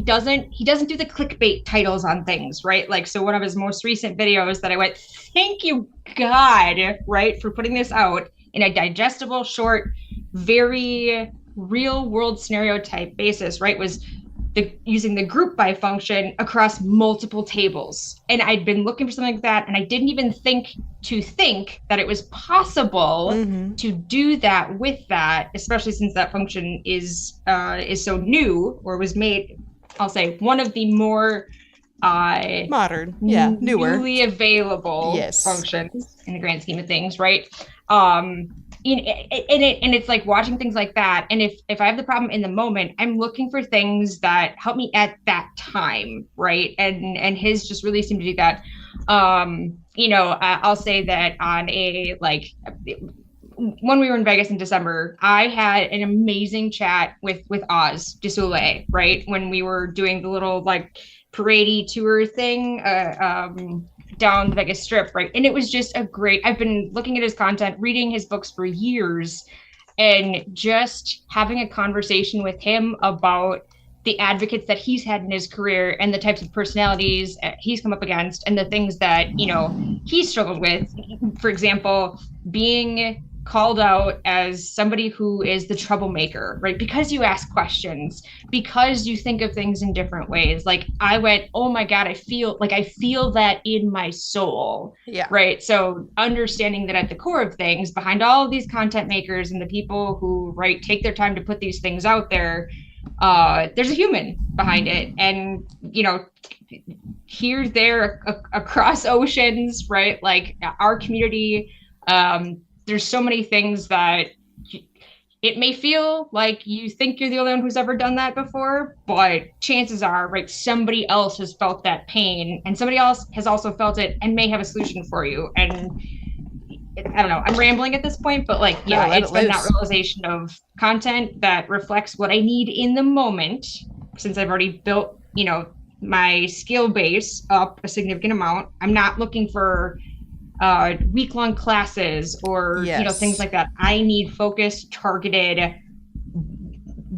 Speaker 2: doesn't do the clickbait titles on things, right? Like, so one of his most recent videos that I went, thank you God, right, for putting this out in a digestible, short, very real world scenario type basis, right, was using the group by function across multiple tables. And I'd been looking for something like that, and I didn't even think that it was possible to do that with that, especially since that function is so new, or was made, I'll say, one of the more
Speaker 1: modern, newer,
Speaker 2: newly available functions in the grand scheme of things, right? It's like watching things like that. And if I have the problem in the moment, I'm looking for things that help me at that time, right? And his just really seemed to do that. I'll say that on a like when we were in Vegas in December, I had an amazing chat with Oz DeSoulet, right? When we were doing the little like parade tour thing down the Vegas Strip, right? And it was just I've been looking at his content, reading his books for years, and just having a conversation with him about the advocates that he's had in his career and the types of personalities he's come up against and the things that, he struggled with. For example, being called out as somebody who is the troublemaker, right? Because you ask questions, because you think of things in different ways. Like I went, oh my God, I feel that in my soul.
Speaker 1: Yeah.
Speaker 2: Right. So understanding that at the core of things, behind all of these content makers and the people who, right, take their time to put these things out there, there's a human behind it. And, here, there, across oceans, right? Like our community, there's so many things that it may feel like you think you're the only one who's ever done that before, but chances are, right, somebody else has felt that pain, and somebody else has also felt it and may have a solution for you. And I don't know, I'm rambling at this point, but like, it's been that realization of content that reflects what I need in the moment, since I've already built, my skill base up a significant amount. I'm not looking for week-long classes or things like that. I need focused, targeted,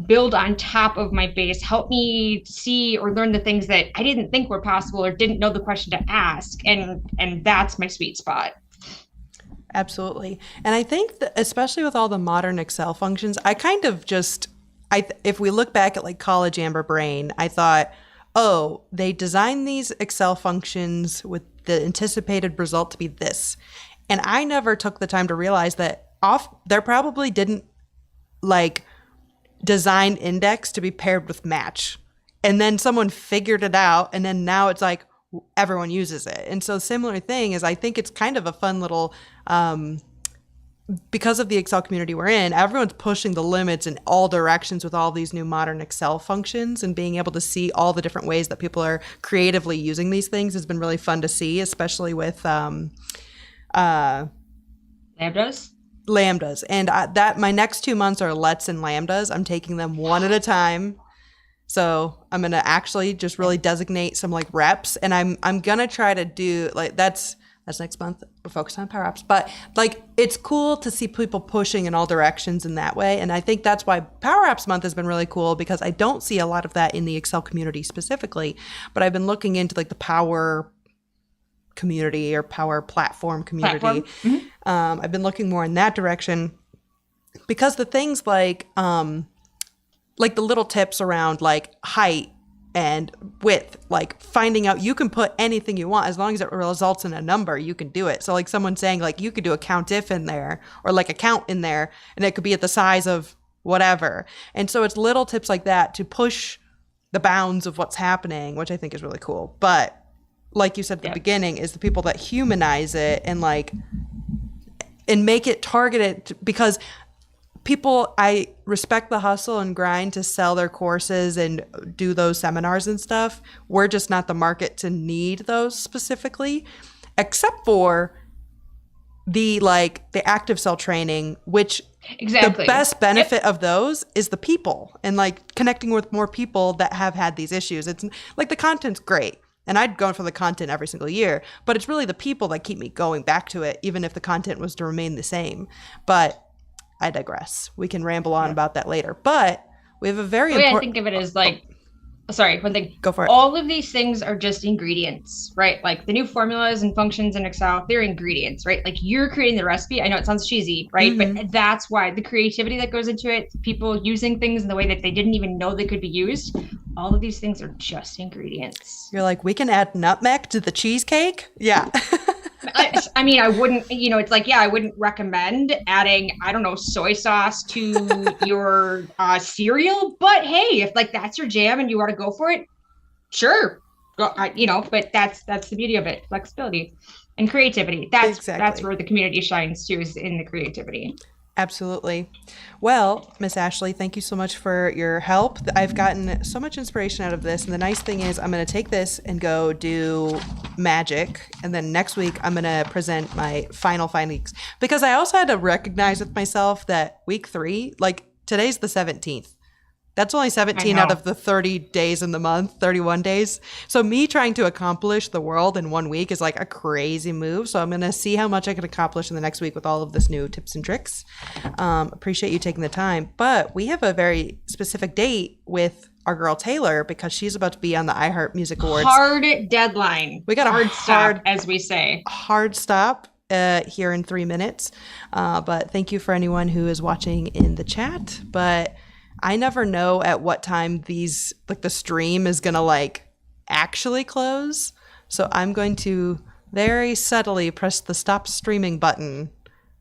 Speaker 2: build on top of my base, help me see or learn the things that I didn't think were possible or didn't know the question to ask, and that's my sweet spot.
Speaker 1: Absolutely. And I think that especially with all the modern Excel functions, I kind of if we look back at like college Amber Brain, I thought, oh, they designed these Excel functions with the anticipated result to be this. And I never took the time to realize that they probably didn't like design index to be paired with match. and then someone figured it out, and then now it's like everyone uses it. And so similar thing is I think it's kind of a fun little because of the Excel community we're in, everyone's pushing the limits in all directions with all these new modern Excel functions, and being able to see all the different ways that people are creatively using these things has been really fun to see, especially with
Speaker 2: Lambdas.
Speaker 1: And that my next 2 months are Let's and Lambdas. I'm taking them one at a time. So I'm going to actually just really designate some like reps, and I'm going to try to do like that's next month. We're focused on PowerApps, but like it's cool to see people pushing in all directions in that way. And I think that's why PowerApps month has been really cool, because I don't see a lot of that in the Excel community specifically, but I've been looking into like the Power community or Power Platform community.
Speaker 2: Mm-hmm.
Speaker 1: I've been looking more in that direction, because the things like the little tips around like height and width, like finding out you can put anything you want as long as it results in a number, you can do it. So like someone saying like you could do a count if in there, or like a count in there, and it could be at the size of whatever. And so it's little tips like that to push the bounds of what's happening, which I think is really cool. But like you said at the beginning, is the people that humanize it and like and make it targeted, because people, I respect the hustle and grind to sell their courses and do those seminars and stuff. We're just not the market to need those specifically, except for the active cell training, which
Speaker 2: Exactly.
Speaker 1: the best benefit of those is the people, and like connecting with more people that have had these issues. It's like the content's great, and I'd go for the content every single year, but it's really the people that keep me going back to it, even if the content was to remain the same. But I digress. We can ramble on about that later. But we have a very important...
Speaker 2: I think of it as like, sorry, one thing.
Speaker 1: Go for it.
Speaker 2: All of these things are just ingredients, right? Like the new formulas and functions in Excel, they're ingredients, right? Like you're creating the recipe. I know it sounds cheesy, right?
Speaker 1: Mm-hmm.
Speaker 2: But that's why the creativity that goes into it, people using things in the way that they didn't even know they could be used. All of these things are just ingredients.
Speaker 1: You're like, we can add nutmeg to the cheesecake? Yeah.
Speaker 2: I mean, I wouldn't, it's like, I wouldn't recommend adding, I don't know, soy sauce to your cereal, but hey, if like that's your jam and you want to go for it, sure. But that's the beauty of it, flexibility and creativity. That's where the community shines too, is in the creativity.
Speaker 1: Absolutely. Well, Miss Ashleigh, thank you so much for your help. I've gotten so much inspiration out of this. And the nice thing is I'm going to take this and go do magic. And then next week, I'm going to present my final findings. Because I also had to recognize with myself that week 3, like today's the 17th. That's only 17 out of the 30 days in the month, 31 days. So me trying to accomplish the world in 1 week is like a crazy move. So I'm going to see how much I can accomplish in the next week with all of this new tips and tricks. Appreciate you taking the time. But we have a very specific date with our girl Taylor, because she's about to be on the iHeart Music Awards.
Speaker 2: Hard deadline.
Speaker 1: We got a
Speaker 2: hard stop, as we say.
Speaker 1: Hard stop here in 3 minutes. But thank you for anyone who is watching in the chat. But I never know at what time the stream is going to actually close. So I'm going to very subtly press the stop streaming button